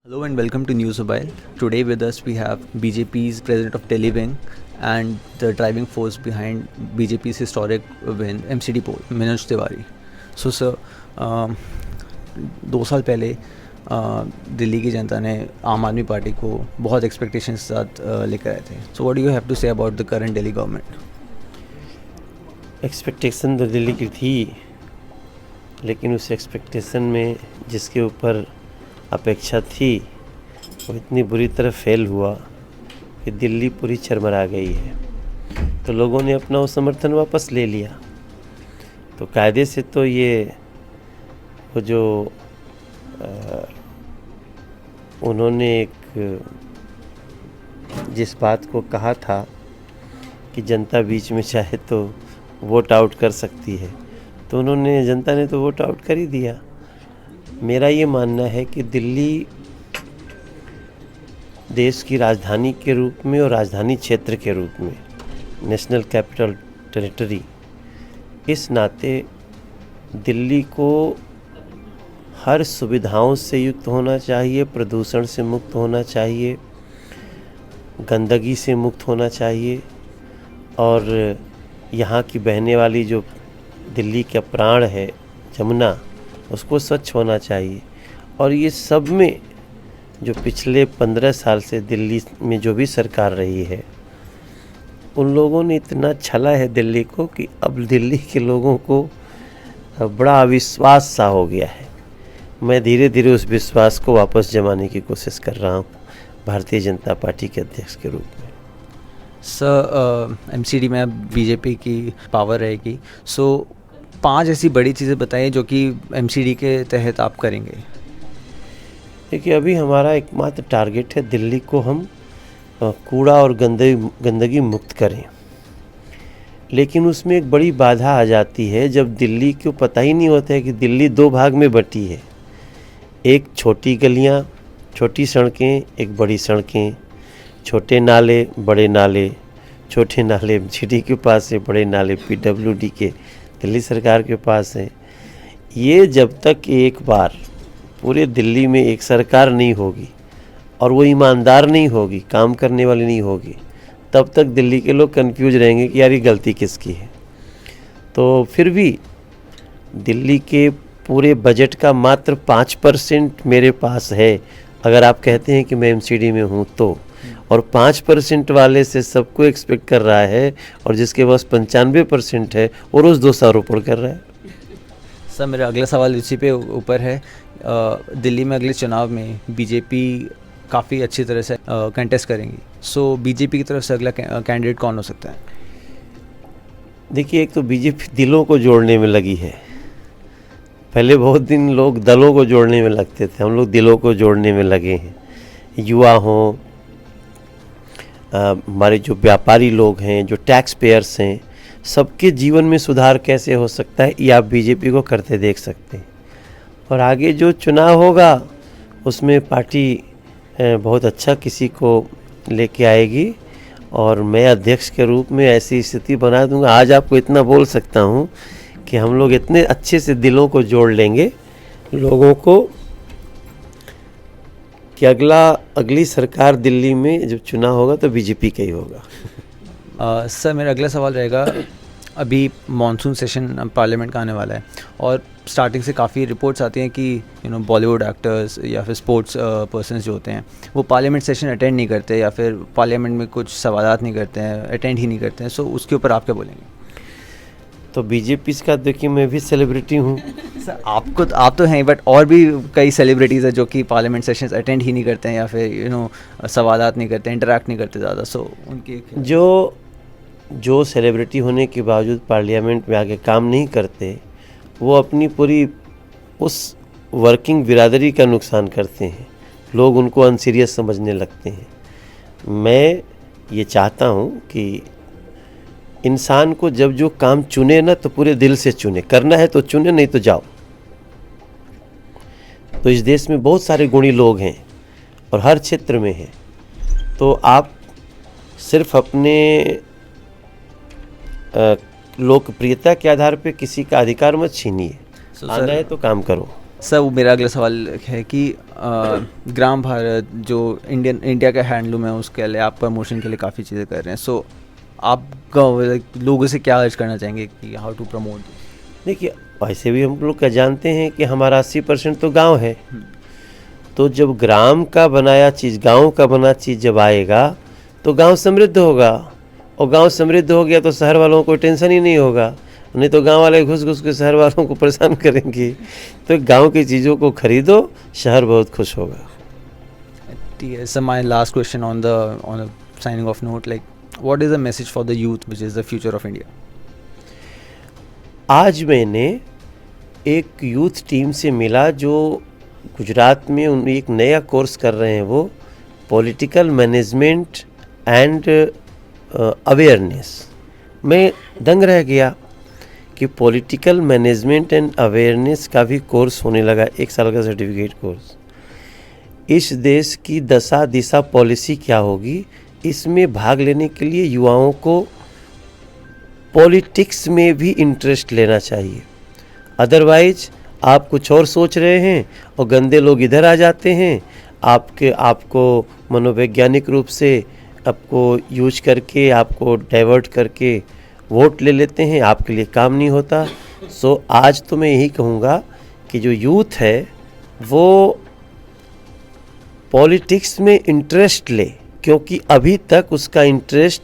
Hello and welcome to News Mobile. Today with us we have BJP's president of Delhi wing and the driving force behind BJP's historic win, MCD poll, Manoj Tiwari. So sir, 2 साल पहले दिल्ली की जनता ने आम आदमी party को बहुत expectations के साथ लेकर आए थे. So what do you have to say about the current Delhi government? Expectation तो दिल्ली की थी, लेकिन उस एक्सपेक्टेशन में जिसके ऊपर अपेक्षा थी वो इतनी बुरी तरह फेल हुआ कि दिल्ली पूरी चरमरा गई है. तो लोगों ने अपना वो समर्थन वापस ले लिया. तो कायदे से तो ये वो जो उन्होंने एक जिस बात को कहा था कि जनता बीच में चाहे तो वोट आउट कर सकती है, तो जनता ने तो वोट आउट कर ही दिया. मेरा ये मानना है कि दिल्ली देश की राजधानी के रूप में और राजधानी क्षेत्र के रूप में, नेशनल कैपिटल टेरिटरी, इस नाते दिल्ली को हर सुविधाओं से युक्त होना चाहिए, प्रदूषण से मुक्त होना चाहिए, गंदगी से मुक्त होना चाहिए, और यहाँ की बहने वाली जो दिल्ली का प्राण है जमुना, उसको स्वच्छ होना चाहिए. और ये सब में जो पिछले 15 साल से दिल्ली में जो भी सरकार रही है, उन लोगों ने इतना छला है दिल्ली को कि अब दिल्ली के लोगों को बड़ा अविश्वास सा हो गया है. मैं धीरे धीरे उस विश्वास को वापस जमाने की कोशिश कर रहा हूँ भारतीय जनता पार्टी के अध्यक्ष के रूप में. सर MCD में अब बीजेपी की पावर रहेगी. सो 5 ऐसी बड़ी चीज़ें बताइए जो कि MCD के तहत आप करेंगे. देखिए, अभी हमारा एकमात्र टारगेट है दिल्ली को हम कूड़ा और गंदगी मुक्त करें. लेकिन उसमें एक बड़ी बाधा आ जाती है जब दिल्ली को पता ही नहीं होता है कि दिल्ली 2 भाग में बटी है. एक छोटी गलियां, छोटी सड़कें, एक बड़ी सड़कें, छोटे नाले, बड़े नाले. छोटे नाले MCD के पास है, बड़े नाले PWD के दिल्ली सरकार के पास है. ये जब तक एक बार पूरे दिल्ली में एक सरकार नहीं होगी और वो ईमानदार नहीं होगी, काम करने वाली नहीं होगी, तब तक दिल्ली के लोग कंफ्यूज रहेंगे कि यार ये गलती किसकी है. तो फिर भी दिल्ली के पूरे बजट का मात्र 5% मेरे पास है, अगर आप कहते हैं कि मैं MCD में हूँ तो. और 5% वाले से सबको एक्सपेक्ट कर रहा है, और जिसके पास 95% है वो रोज़ 200 रोपड़ कर रहा है. सर मेरा अगला सवाल इसी पे ऊपर है. दिल्ली में अगले चुनाव में बीजेपी काफ़ी अच्छी तरह से कंटेस्ट करेंगी. सो बीजेपी की तरफ से अगला कैंडिडेट कौन हो सकता है? देखिए, एक तो बीजेपी दिलों को जोड़ने में लगी है. पहले बहुत दिन लोग दलों को जोड़ने में लगते थे, हम लोग दिलों को जोड़ने में लगे हैं. युवा हों, हमारे जो व्यापारी लोग हैं, जो टैक्स पेयर्स हैं, सबके जीवन में सुधार कैसे हो सकता है ये आप बीजेपी को करते देख सकते हैं. और आगे जो चुनाव होगा उसमें पार्टी बहुत अच्छा किसी को लेके आएगी, और मैं अध्यक्ष के रूप में ऐसी स्थिति बना दूंगा. आज आपको इतना बोल सकता हूं कि हम लोग इतने अच्छे से दिलों को जोड़ लेंगे लोगों को कि अगली सरकार दिल्ली में जब चुनाव होगा तो बीजेपी का ही होगा. सर मेरा अगला सवाल रहेगा, अभी मॉनसून सेशन पार्लियामेंट का आने वाला है और स्टार्टिंग से काफ़ी रिपोर्ट्स आती हैं कि बॉलीवुड एक्टर्स या फिर स्पोर्ट्स पर्सन्स जो होते हैं वो पार्लियामेंट सेशन अटेंड नहीं करते, या फिर पार्लियामेंट में कुछ सवालात नहीं करते हैं, अटेंड ही नहीं करते हैं. सो उसके ऊपर आप क्या बोलेंगे? तो बीजेपी का देखिए, मैं भी सेलिब्रिटी हूँ. सर आप तो हैं, बट और भी कई सेलिब्रिटीज़ हैं जो कि पार्लियामेंट सेशंस अटेंड ही नहीं करते हैं, या फिर सवालात नहीं करते, इंटरेक्ट नहीं करते ज़्यादा. सो उनके जो सेलिब्रिटी होने के बावजूद पार्लियामेंट में आके काम नहीं करते, वो अपनी पूरी उस वर्किंग बिरादरी का नुकसान करते हैं. लोग उनको अनसीरियस समझने लगते हैं. मैं ये चाहता हूँ कि इंसान को जब जो काम चुने ना, तो पूरे दिल से चुने. करना है तो चुने, नहीं तो जाओ. तो इस देश में बहुत सारे गुणी लोग हैं और हर क्षेत्र में हैं. तो आप सिर्फ अपने लोकप्रियता के आधार पे किसी का अधिकार मत छीनिए. आना है तो काम करो. सर वो मेरा अगला सवाल है कि ग्राम भारत जो इंडिया का हैंडलूम है उसके लिए आप प्रमोशन के लिए काफ़ी चीज़ें कर रहे हैं, सो आप लोगों से क्या अर्ज करना चाहेंगे कि हाउ टू प्रमोट? देखिए, वैसे भी हम लोग क्या जानते हैं कि हमारा 80% तो गांव है। तो जब ग्राम का बनाया चीज़, गांव का बना चीज़ जब आएगा तो गांव समृद्ध होगा, और गांव समृद्ध हो गया तो शहर वालों को टेंशन ही नहीं होगा, नहीं तो गांव वाले घुस घुस के शहर वालों को परेशान करेंगे। तो गांव की चीज़ों को खरीदो, शहर बहुत खुश होगा। So my last question on a signing off note, like what is the message for the youth which is the future of India? आज मैंने एक यूथ टीम से मिला जो गुजरात में उन एक नया कोर्स कर रहे हैं, वो पॉलिटिकल मैनेजमेंट एंड अवेयरनेस। मैं दंग रह गया कि पॉलिटिकल मैनेजमेंट एंड अवेयरनेस का भी कोर्स होने लगा, 1 साल का सर्टिफिकेट कोर्स। इस देश की दशा दिशा पॉलिसी क्या होगी, इसमें भाग लेने के लिए युवाओं को पॉलिटिक्स में भी इंटरेस्ट लेना चाहिए। अदरवाइज आप कुछ और सोच रहे हैं और गंदे लोग इधर आ जाते हैं, आपको मनोवैज्ञानिक रूप से आपको यूज करके, आपको डाइवर्ट करके वोट ले लेते हैं, आपके लिए काम नहीं होता। सो आज तो मैं यही कहूँगा कि जो यूथ है वो पॉलिटिक्स में इंटरेस्ट ले, क्योंकि अभी तक उसका इंटरेस्ट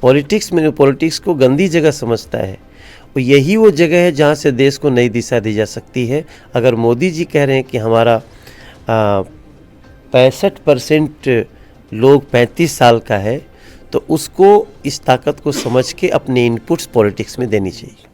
पॉलिटिक्स को गंदी जगह समझता है। और यही वो जगह है जहाँ से देश को नई दिशा दी जा सकती है। अगर मोदी जी कह रहे हैं कि हमारा 65% लोग 35 साल का है, तो उसको इस ताकत को समझ के अपने इनपुट्स पॉलिटिक्स में देनी चाहिए।